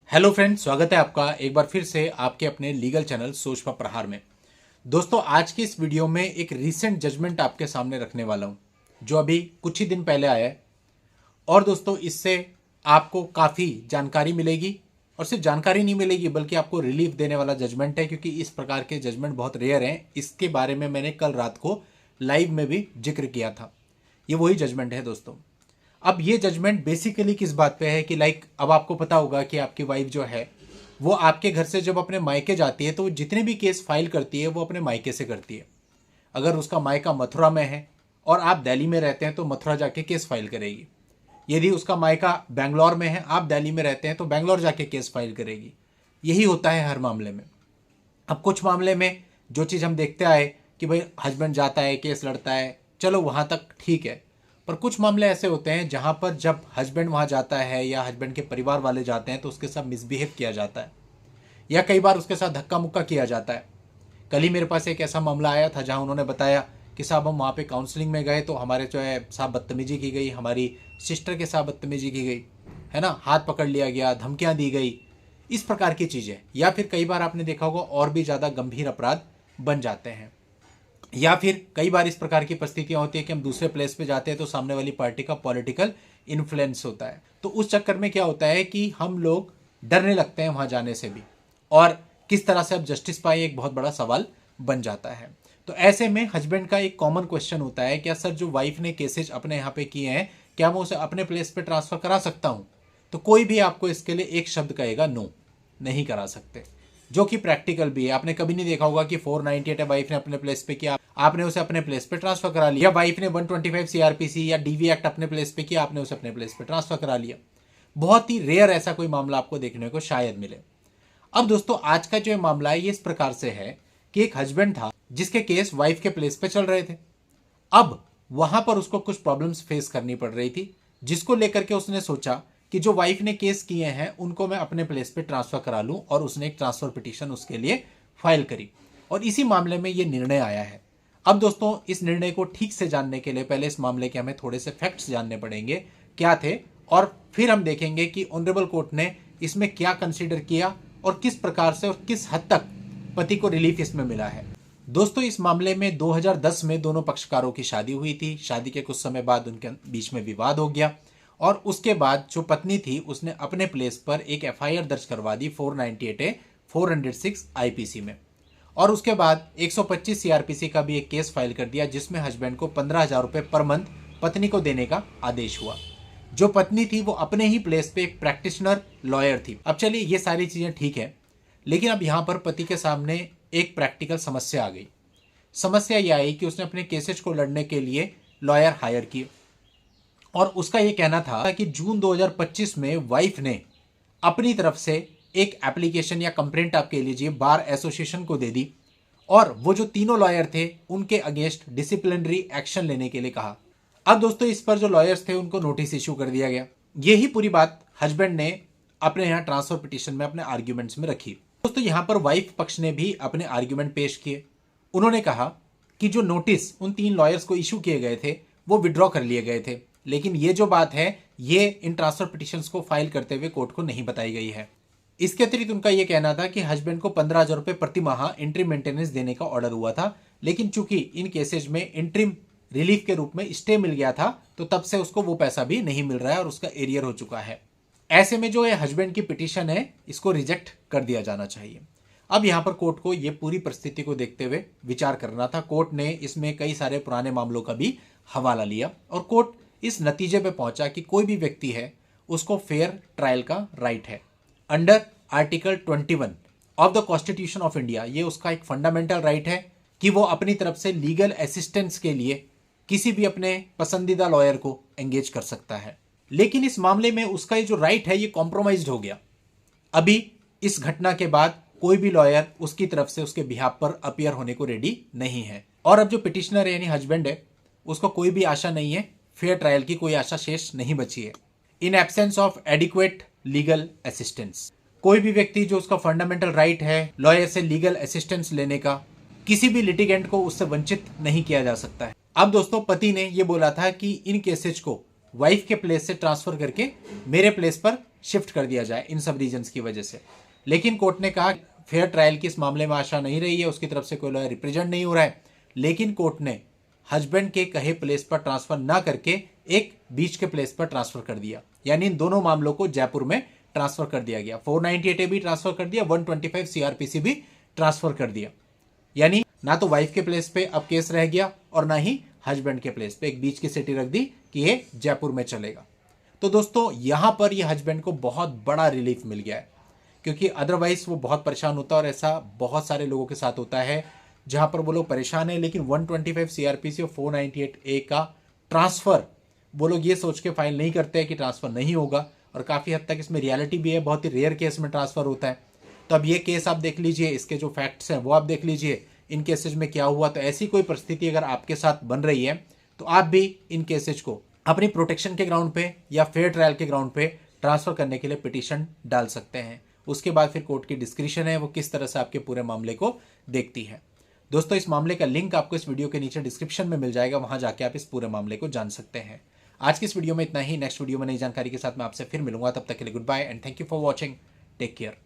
Hello friends, स्वागत है आपका एक बार फिर से आपके अपने लीगल चैनल सोच पर प्रहार में। दोस्तों, आज की इस वीडियो में एक रीसेंट जजमेंट आपके सामने रखने वाला हूं जो अभी कुछ ही दिन पहले आया है। और दोस्तों, इससे आपको काफ़ी जानकारी मिलेगी और सिर्फ जानकारी नहीं मिलेगी बल्कि आपको रिलीफ देने वाला जजमेंट है, क्योंकि इस प्रकार के जजमेंट बहुत रेयर हैं। इसके बारे में मैंने कल रात को लाइव में भी जिक्र किया था। ये वही जजमेंट है दोस्तों। अब ये जजमेंट बेसिकली किस बात पे है कि अब आपको पता होगा कि आपकी वाइफ जो है वो आपके घर से जब अपने मायके जाती है तो वो जितने भी केस फाइल करती है वो अपने मायके से करती है। अगर उसका मायका मथुरा में है और आप दिल्ली में रहते हैं तो मथुरा जाके केस फाइल करेगी। यदि उसका मायका बेंगलोर में है, आप दिल्ली में रहते हैं तो बेंगलोर जाके केस फाइल करेगी। यही होता है हर मामले में। अब कुछ मामले में जो चीज़ हम देखते आए कि भाई हस्बैंड जाता है, केस लड़ता है, चलो वहाँ तक ठीक है। पर कुछ मामले ऐसे होते हैं जहाँ पर जब हस्बैंड वहाँ जाता है या हस्बैंड के परिवार वाले जाते हैं तो उसके साथ मिसबिहेव किया जाता है या कई बार उसके साथ धक्का मुक्का किया जाता है। कल ही मेरे पास एक ऐसा मामला आया था जहाँ उन्होंने बताया कि साहब हम वहाँ पे काउंसलिंग में गए तो हमारे जो है साहब बदतमीजी की गई, हमारी सिस्टर के साथ बदतमीजी की गई, है ना, हाथ पकड़ लिया गया, धमकियाँ दी गई, इस प्रकार की चीज़ें। या फिर कई बार आपने देखा होगा और भी ज़्यादा गंभीर अपराध बन जाते हैं। या फिर कई बार इस प्रकार की परिस्थितियां होती है कि हम दूसरे प्लेस पे जाते हैं तो सामने वाली पार्टी का पॉलिटिकल इन्फ्लुएंस होता है। तो उस चक्कर में क्या होता है कि हम लोग डरने लगते हैं वहां जाने से भी, और किस तरह से अब जस्टिस पाए एक बहुत बड़ा सवाल बन जाता है। तो ऐसे में हस्बैंड का एक कॉमन क्वेश्चन होता है, क्या सर जो वाइफ ने केसेज अपने यहाँ पे किए हैं क्या मैं उसे अपने प्लेस पे ट्रांसफर करा सकता हूँ? तो कोई भी आपको इसके लिए एक शब्द कहेगा नो, नहीं करा सकते, जो कि प्रैक्टिकल भी है। आपने कभी नहीं देखा होगा कि 498 है वाइफ ने अपने प्लेस पे किया, आपने उसे अपने प्लेस पे ट्रांसफर करा लिया, या वाइफ ने 125 सीआरपीसी या डीवी एक्ट अपने प्लेस पे किया, आपने उसे अपने प्लेस पे ट्रांसफर करा लिया। बहुत ही रेयर ऐसा कोई मामला आपको देखने को शायद मिले। अब दोस्तों, आज का जो मामला है ये इस प्रकार से है कि एक हस्बैंड था जिसके केस वाइफ के प्लेस पे चल रहे थे। अब वहां पर उसको कुछ प्रॉब्लम्स फेस करनी पड़ रही थी, जिसको लेकर के उसने सोचा कि जो वाइफ ने केस किए हैं उनको मैं अपने प्लेस पे ट्रांसफर करा लूं, और उसने एक ट्रांसफर पिटीशन उसके लिए फाइल करी और इसी मामले में ये निर्णय आया है। अब दोस्तों, इस निर्णय को ठीक से जानने के लिए पहले इस मामले के हमें थोड़े से फैक्ट्स जानने पड़ेंगे क्या थे, और फिर हम देखेंगे कि ऑनरेबल कोर्ट ने इसमें क्या कंसीडर किया और किस प्रकार से और किस हद तक पति को रिलीफ इसमें मिला है। दोस्तों, इस मामले में 2010 में दोनों पक्षकारों की शादी हुई थी। शादी के कुछ समय बाद उनके बीच में विवाद हो गया और उसके बाद जो पत्नी थी उसने अपने प्लेस पर एक एफआईआर दर्ज करवा दी 498 ए 406 आईपीसी में, और उसके बाद 125 सीआरपीसी का भी एक केस फाइल कर दिया जिसमें हस्बैंड को 15,000 रुपये पर मंथ पत्नी को देने का आदेश हुआ। जो पत्नी थी वो अपने ही प्लेस पे एक प्रैक्टिशनर लॉयर थी। अब चलिए, ये सारी चीज़ें ठीक है, लेकिन अब यहाँ पर पति के सामने एक प्रैक्टिकल समस्या आ गई। समस्या यह आई कि उसने अपने केसेस को लड़ने के लिए लॉयर हायर किए, और उसका यह कहना था कि जून 2025 में वाइफ ने अपनी तरफ से एक एप्लीकेशन या कंप्लेंट आप कह लीजिए बार एसोसिएशन को दे दी, और वो जो तीनों लॉयर थे उनके अगेंस्ट डिसिप्लिनरी एक्शन लेने के लिए कहा। अब दोस्तों, इस पर जो लॉयर्स थे उनको नोटिस इश्यू कर दिया गया। यही पूरी बात हस्बैंड ने अपने यहाँ ट्रांसफर पिटीशन में अपने आर्ग्यूमेंट्स में रखी। दोस्तों, यहाँ पर वाइफ पक्ष ने भी अपने आर्ग्यूमेंट पेश किए। उन्होंने कहा कि जो नोटिस उन तीन लॉयर्स को इशू किए गए थे वो विड्रॉ कर लिए गए थे, लेकिन ये जो बात है ये इन ट्रांसफर पिटीशंस को फाइल करते हुए कोर्ट को नहीं बताई गई है। इसके अतिरिक्त उनका यह कहना था कि हस्बैंड को 15,000 रुपये प्रति माह इंट्रीम मेंटेनेंस देने का ऑर्डर हुआ था, लेकिन चूंकि इन केसेज में इंट्रीम रिलीफ के रूप में स्टे मिल गया था तो तब से उसको वो पैसा भी नहीं मिल रहा है और उसका एरियर हो चुका है। ऐसे में जो ये हस्बैंड की पिटीशन है इसको रिजेक्ट कर दिया जाना चाहिए। अब यहाँ पर कोर्ट को ये पूरी परिस्थिति को देखते हुए विचार करना था। कोर्ट ने इसमें कई सारे पुराने मामलों का भी हवाला लिया और कोर्ट इस नतीजे पे पहुंचा कि कोई भी व्यक्ति है उसको फेयर ट्रायल का राइट है under article 21 of the constitution of India. ये उसका एक फंडामेंटल राइट है कि वो अपनी तरफ से लीगल असिस्टेंस के लिए किसी भी अपने पसंदीदा लॉयर को एंगेज कर सकता है। लेकिन इस मामले में उसका ये जो राइट है ये कॉम्प्रोमाइज्ड हो गया। अभी इस घटना के बाद कोई भी लॉयर उसकी तरफ से उसके बिहाफ पर अपीयर होने को रेडी नहीं है, और अब जो पिटिशनर है यानी हस्बैंड है उसको कोई भी आशा नहीं है, फेयर ट्रायल की कोई आशा शेष नहीं बची है। In absence of adequate legal assistance, कोई भी व्यक्ति जो उसका फंडामेंटल राइट है लॉयर से लीगल असिस्टेंस लेने का, किसी भी लिटिगेंट को उससे वंचित नहीं किया जा सकता है। अब दोस्तों, पति ने यह बोला था कि इन केसेज को वाइफ के प्लेस से ट्रांसफर करके मेरे प्लेस पर शिफ्ट कर दिया जाए इन सब रीजंस की वजह से। लेकिन कोर्ट ने कहा फेयर ट्रायल की इस मामले में आशा नहीं रही है, उसकी तरफ से कोई लॉयर रिप्रेजेंट नहीं हो रहा है। लेकिन कोर्ट ने हस्बैंड के कहे प्लेस पर ट्रांसफर ना करके एक बीच के प्लेस पर ट्रांसफर कर दिया, यानी इन दोनों मामलों को जयपुर में ट्रांसफर कर दिया गया। 498A भी ट्रांसफर कर दिया, 125 CRPC भी ट्रांसफर कर दिया। यानी ना तो वाइफ के प्लेस पे अब केस रह गया और ना ही हस्बैंड के प्लेस पे, एक बीच की सिटी रख दी कि ये जयपुर में चलेगा। तो दोस्तों यहां पर ये हस्बैंड को बहुत बड़ा रिलीफ मिल गया है, क्योंकि अदरवाइज वो बहुत परेशान होता है और ऐसा बहुत सारे लोगों के साथ होता है जहां पर वो लोग परेशान है, लेकिन 125 CRPC और 498A का ट्रांसफर वो लोग ये सोच के फाइल नहीं करते हैं कि ट्रांसफर नहीं होगा, और काफ़ी हद तक इसमें रियलिटी भी है, बहुत ही रेयर केस में ट्रांसफर होता है। तो अब ये केस आप देख लीजिए, इसके जो फैक्ट्स हैं वो आप देख लीजिए, इन केसेज में क्या हुआ। तो ऐसी कोई परिस्थिति अगर आपके साथ बन रही है तो आप भी इन केसेज को अपनी प्रोटेक्शन के ग्राउंड पे या फेयर ट्रायल के ग्राउंड पे ट्रांसफर करने के लिए पिटीशन डाल सकते हैं। उसके बाद फिर कोर्ट की डिस्क्रिप्शन है वो किस तरह से आपके पूरे मामले को देखती है। दोस्तों इस मामले का लिंक आपको इस वीडियो के नीचे डिस्क्रिप्शन में मिल जाएगा, वहां जाके आप इस पूरे मामले को जान सकते हैं। आज की इस वीडियो में इतना ही। नेक्स्ट वीडियो में नई जानकारी के साथ मैं आपसे फिर मिलूंगा, तब तक के लिए goodbye and thank you for watching. Take care.